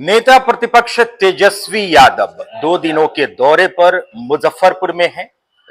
नेता प्रतिपक्ष तेजस्वी यादव 2 दिनों के दौरे पर मुजफ्फरपुर में हैं।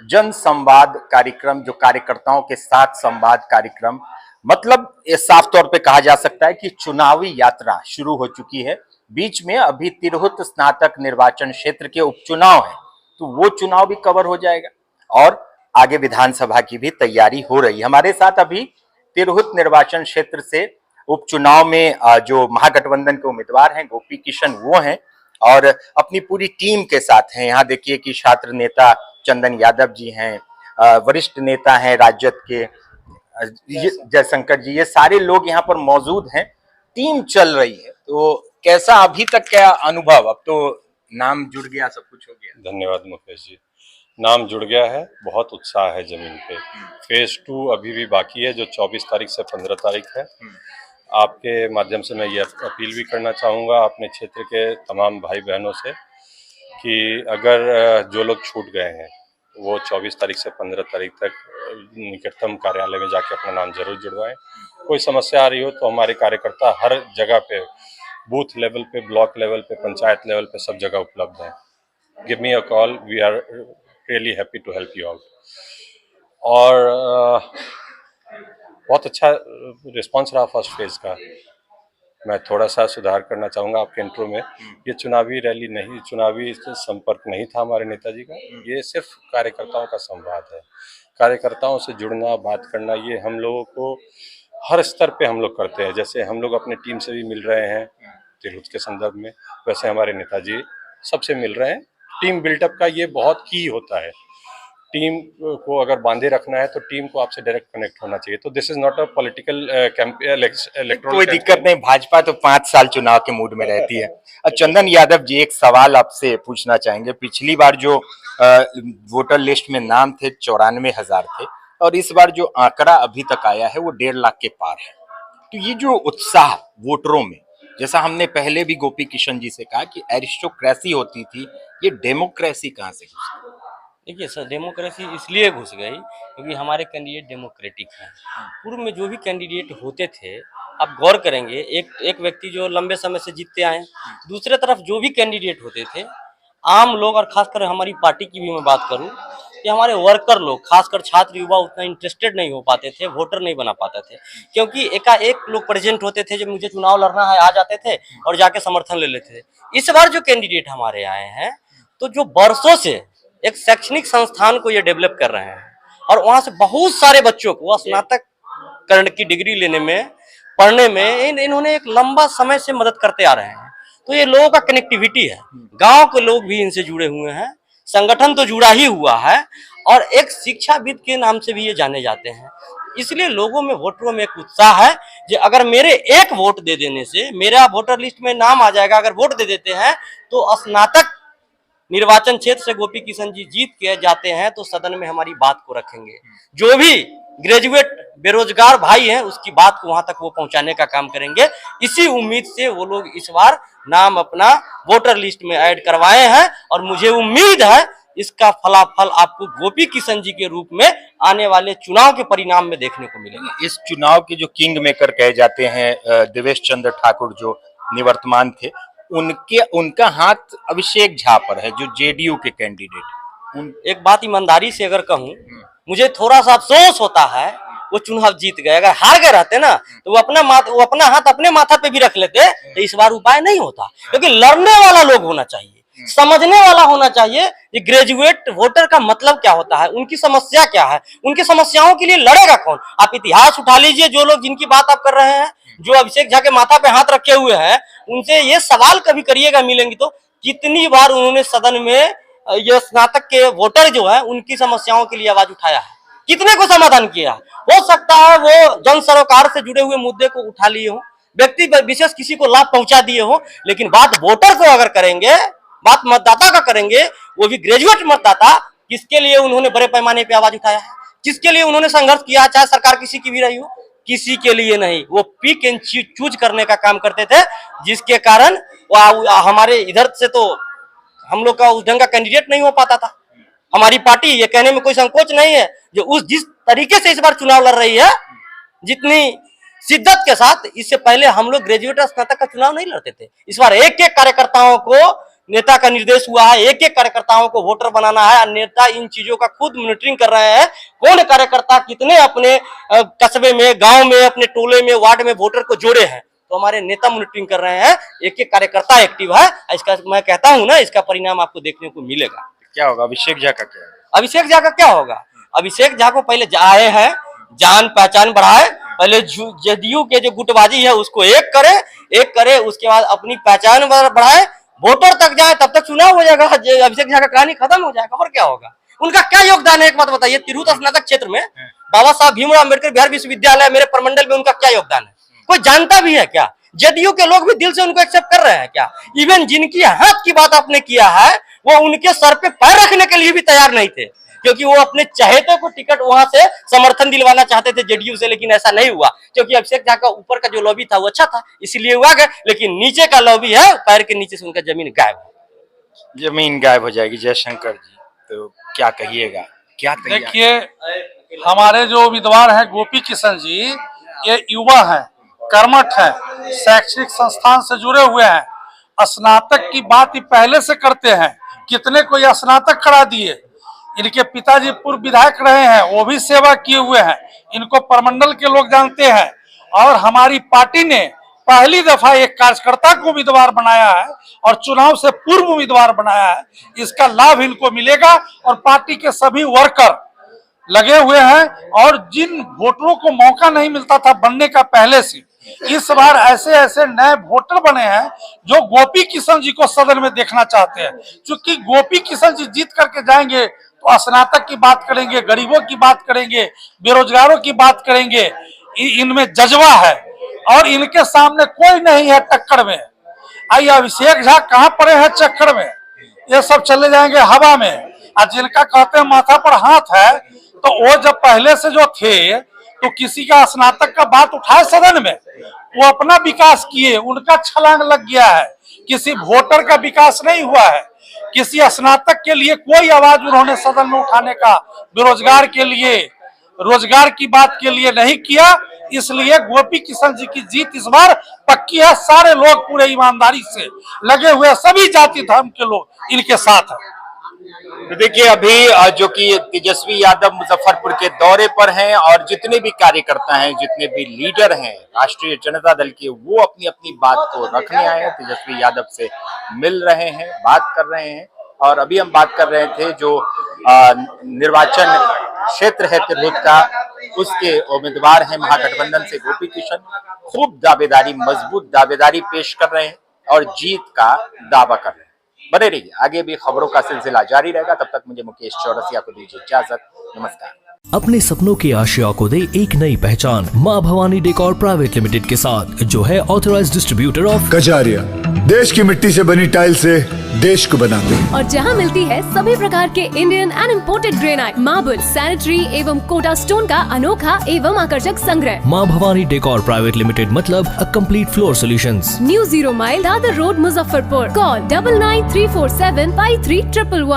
जन संवाद कार्यक्रम, जो कार्यकर्ताओं के साथ संवाद कार्यक्रम, मतलब ये साफ तौर पे कहा जा सकता है कि चुनावी यात्रा शुरू हो चुकी है। बीच में अभी तिरहुत स्नातक निर्वाचन क्षेत्र के उपचुनाव है, तो वो चुनाव भी कवर हो जाएगा और आगे विधानसभा की भी तैयारी हो रही है। हमारे साथ अभी तिरहुत निर्वाचन क्षेत्र से उपचुनाव में जो महागठबंधन के उम्मीदवार हैं गोपी किशन, वो हैं और अपनी पूरी टीम के साथ हैं। यहाँ देखिए कि छात्र नेता चंदन यादव जी हैं, वरिष्ठ नेता हैं राजद के जयशंकर जी, ये सारे लोग यहाँ पर मौजूद हैं। टीम चल रही है, तो कैसा अभी तक क्या अनुभव? अब तो नाम जुड़ गया, सब कुछ हो गया। धन्यवाद मुकेश जी, नाम जुड़ गया है, बहुत उत्साह है जमीन पे। फेज 2 अभी भी बाकी है, जो 24 तारीख से 15 तारीख है। आपके माध्यम से मैं ये अपील भी करना चाहूँगा अपने क्षेत्र के तमाम भाई बहनों से कि अगर जो लोग छूट गए हैं वो 24 तारीख से 15 तारीख तक निकटतम कार्यालय में जाके अपना नाम जरूर जुड़वाएं। कोई समस्या आ रही हो तो हमारे कार्यकर्ता हर जगह पे, बूथ लेवल पे, ब्लॉक लेवल पे, पंचायत लेवल पे, सब जगह उपलब्ध हैं। Give me a call, we are really happy to help you out. और बहुत अच्छा रिस्पांस रहा फर्स्ट फेज का। मैं थोड़ा सा सुधार करना चाहूँगा आपके इंट्रो में। ये चुनावी रैली नहीं, चुनावी संपर्क नहीं था हमारे नेताजी का, ये सिर्फ कार्यकर्ताओं का संवाद है। कार्यकर्ताओं से जुड़ना, बात करना, ये हम लोगों को हर स्तर पे हम लोग करते हैं। जैसे हम लोग अपने टीम से भी मिल रहे हैं तिरहुत के संदर्भ में, वैसे हमारे नेताजी सबसे मिल रहे हैं। टीम बिल्टअप का ये बहुत की होता है। टीम को अगर बांधे रखना है तो टीम को आपसे डायरेक्ट कनेक्ट होना चाहिए। तो this is not a political electoral. कोई दिक्कत नहीं, भाजपा तो 5 साल चुनाव के मूड में रहती है। चंदन यादव जी, एक सवाल आपसे पूछना चाहेंगे। पिछली बार जो वोटर लिस्ट में नाम थे 94,000 थे और इस बार जो आंकड़ा अभी तक आया है वो 1.5 लाख के पार है। तो ये जो उत्साह वोटरों में, जैसा हमने पहले भी गोपी किशन जी से कहा कि एरिस्टोक्रेसी होती थी, ये डेमोक्रेसी कहाँ से घुसी? देखिए सर, डेमोक्रेसी इसलिए घुस गई क्योंकि हमारे कैंडिडेट डेमोक्रेटिक हैं। पूर्व में जो भी कैंडिडेट होते थे, आप गौर करेंगे, एक व्यक्ति जो लंबे समय से जीतते आए, दूसरे तरफ जो भी कैंडिडेट होते थे, आम लोग, और खासकर हमारी पार्टी की भी मैं बात करूं कि हमारे वर्कर लोग, खासकर छात्र युवा, उतना इंटरेस्टेड नहीं हो पाते थे, वोटर नहीं बना पाते थे, क्योंकि एकाएक लोग प्रेजेंट होते थे, जब मुझे चुनाव लड़ना है आ जाते थे और जाके समर्थन ले लेते थे। इस बार जो कैंडिडेट हमारे आए हैं, तो जो बरसों से एक शैक्षणिक संस्थान को ये डेवलप कर रहे हैं और वहां से बहुत सारे बच्चों को स्नातक करण की डिग्री लेने में, पढ़ने में इन्होंने एक लंबा समय से मदद करते आ रहे हैं। तो ये लोगों का कनेक्टिविटी है, गांव के लोग भी इनसे जुड़े हुए हैं, संगठन तो जुड़ा ही हुआ है और एक शिक्षाविद के नाम से भी ये जाने जाते हैं। इसलिए लोगों में, वोटरों में एक उत्साह है कि अगर मेरे एक वोट दे देने से मेरा वोटर लिस्ट में नाम आ जाएगा। अगर वोट दे देते हैं तो स्नातक निर्वाचन क्षेत्र से गोपी किशन जी जीत के जाते हैं तो सदन में हमारी बात को रखेंगे। जो भी ग्रेजुएट बेरोजगार भाई हैं उसकी बात को वहां तक वो पहुंचाने का काम करेंगे। इसी उम्मीद से वो लोग इस बार नाम अपना वोटर लिस्ट में ऐड करवाए हैं और मुझे उम्मीद है इसका फलाफल आपको गोपी किशन जी के रूप में आने वाले चुनाव के परिणाम में देखने को मिलेगा। इस चुनाव के जो किंग मेकर कहे जाते हैं देवेश चंद्र ठाकुर, जो निवर्तमान थे, उनका हाथ अभिषेक झा पर है, जो जेडीयू के कैंडिडेट। एक बात ईमानदारी से अगर कहूं, मुझे थोड़ा सा अफसोस होता है, वो चुनाव जीत गए। अगर हार गए रहते ना तो वो अपना हाथ अपने माथा पे भी रख लेते, तो इस बार उपाय नहीं होता। क्योंकि लड़ने वाला लोग होना चाहिए, समझने वाला होना चाहिए कि ग्रेजुएट वोटर का मतलब क्या होता है, उनकी समस्या क्या है, उनकी समस्याओं के लिए लड़ेगा कौन। आप इतिहास उठा लीजिए, जो लोग जिनकी बात आप कर रहे हैं, जो अभिषेक झा के माथा पे हाथ रखे हुए हैं, उनसे ये सवाल कभी करिएगा मिलेंगे तो, कितनी बार उन्होंने सदन में ये स्नातक के वोटर जो है उनकी समस्याओं के लिए आवाज उठाया है, कितने को समाधान किया। हो सकता है वो जन सरोकार से जुड़े हुए मुद्दे को उठा लिए हो, व्यक्ति विशेष किसी को लाभ पहुंचा दिए हो, लेकिन बात वोटर को अगर करेंगे, बात मतदाता का करेंगे, वो भी ग्रेजुएट मतदाता, किसके लिए उन्होंने बड़े पैमाने पे आवाज उठाया है, किसके लिए उन्होंने संघर्ष किया, चाहे सरकार किसी की भी रही हो, किसी के लिए नहीं। वो पिक एंड चूज करने का काम करते थे, जिसके कारण हमारे इधर से तो हम लोग का उस ढंग का कैंडिडेट नहीं हो पाता था। हमारी पार्टी, ये कहने में कोई संकोच नहीं है, जो जिस तरीके से इस बार चुनाव लड़ रही है, जितनी शिद्दत के साथ। इससे पहले हम लोग ग्रेजुएट स्नातक का चुनाव नहीं लड़ते थे। इस बार एक एक कार्यकर्ताओं को नेता का निर्देश हुआ है, एक एक कार्यकर्ताओं को वोटर बनाना है। नेता इन चीजों का खुद मॉनिटरिंग कर रहे हैं, कौन कार्यकर्ता कितने अपने कस्बे में, गांव में, अपने टोले में, वार्ड में वोटर को जोड़े हैं। तो हमारे नेता मॉनिटरिंग कर रहे हैं, एक एक कार्यकर्ता एक्टिव है। इसका मैं कहता हूं ना, इसका परिणाम आपको देखने को मिलेगा। क्या होगा अभिषेक झा का? क्या है? अभिषेक झा का क्या होगा? अभिषेक झा को पहले आए हैं, जान पहचान बढ़ाए, पहले जदयू के जो गुटबाजी है उसको एक करे, उसके बाद अपनी पहचान बढ़ाए, वोटर तक जाए, तब तक चुनाव हो जाएगा। अभिषेक झा का कहानी खत्म हो जाएगा। और क्या होगा? उनका क्या योगदान है, एक बात बताइए। तिरहुत स्नातक क्षेत्र में बाबा साहब भीमराव अम्बेडकर बिहार विश्वविद्यालय मेरे प्रमंडल में उनका क्या योगदान है? कोई जानता भी है क्या? जदयू के लोग भी दिल से उनको एक्सेप्ट कर रहे हैं क्या? इवन जिनकी हाथ की बात आपने किया है, वो उनके सर पे पैर रखने के लिए भी तैयार नहीं थे, क्योंकि वो अपने चहेते को टिकट वहां से समर्थन दिलवाना चाहते थे जदयू से। लेकिन ऐसा नहीं हुआ, क्योंकि अभिषेक झा का ऊपर का जो लॉबी था वो अच्छा था, इसलिए हुआ गया। लेकिन नीचे का लॉबी है, पैर के नीचे से उनका जमीन गायब हो जाएगी। जयशंकर जी, तो क्या कहिएगा? क्या देखिए, हमारे जो उम्मीदवार हैं गोपी किशन जी, ये युवा हैं, कर्मठ हैं, शैक्षणिक संस्थान से जुड़े हुए हैं। स्नातक की बात ही पहले से करते हैं, कितने को ये स्नातक करा दिए। इनके पिताजी पूर्व विधायक रहे हैं, वो भी सेवा किए हुए हैं, इनको प्रमंडल के लोग जानते हैं। और हमारी पार्टी ने पहली दफा एक कार्यकर्ता को उम्मीदवार बनाया है और चुनाव से पूर्व उम्मीदवार बनाया है। इसका लाभ इनको मिलेगा और पार्टी के सभी वर्कर लगे हुए हैं। और जिन वोटरों को मौका नहीं मिलता था बनने का पहले से, इस बार ऐसे ऐसे नए वोटर बने हैं जो गोपी किशन जी को सदन में देखना चाहते हैं। क्योंकि गोपी किशन जी जीत करके जाएंगे तो स्नातक की बात करेंगे, गरीबों की बात करेंगे, बेरोजगारों की बात करेंगे। इनमें जज्बा है और इनके सामने कोई नहीं है टक्कर में। आई अभिषेक झा कहाँ पड़े हैं चक्कर में? ये सब चले जाएंगे हवा में। और जिनका कहते हैं माथा पर हाथ है, तो वो जब पहले से जो थे तो किसी का स्नातक का बात उठाए सदन में, वो अपना विकास किए, उनका छलांग लग गया है। किसी वोटर का विकास नहीं हुआ है। किसी स्नातक के लिए कोई आवाज उन्होंने सदन में उठाने का, बेरोजगार के लिए, रोजगार की बात के लिए नहीं किया। इसलिए गोपी किशन जी की जीत इस बार पक्की है। सारे लोग पूरे ईमानदारी से लगे हुए, सभी जाति धर्म के लोग इनके साथ हैं। तो देखिए, अभी जो कि तेजस्वी यादव मुजफ्फरपुर के दौरे पर हैं और जितने भी कार्यकर्ता हैं, जितने भी लीडर हैं राष्ट्रीय जनता दल के, वो अपनी अपनी बात को रखने आए हैं। तेजस्वी यादव से मिल रहे हैं, बात कर रहे हैं। और अभी हम बात कर रहे थे जो निर्वाचन क्षेत्र है तिरहुत का, उसके उम्मीदवार हैं महागठबंधन से गोपी किशन। खूब दावेदारी, मजबूत दावेदारी पेश कर रहे हैं और जीत का दावा कर रहे हैं। बने रहिए, आगे भी खबरों का सिलसिला जारी रहेगा। तब तक मुझे मुकेश चौरसिया को दीजिए इजाजत। नमस्कार। अपने सपनों के आशिया को दे एक नई पहचान मां भवानी डेकोर प्राइवेट लिमिटेड के साथ, जो है ऑथराइज्ड डिस्ट्रीब्यूटर ऑफ कजारिया। देश की मिट्टी से बनी टाइल से देश को बनाते हैं। और जहां मिलती है सभी प्रकार के Indian and imported granite, marble, sanitary एवं कोटा स्टोन का अनोखा एवं आकर्षक संग्रह। मां भवानी डेकोर प्राइवेट लिमिटेड मतलब a complete floor solutions. New 0 mile Dadar road, Muzaffarpur. Call 9934753111।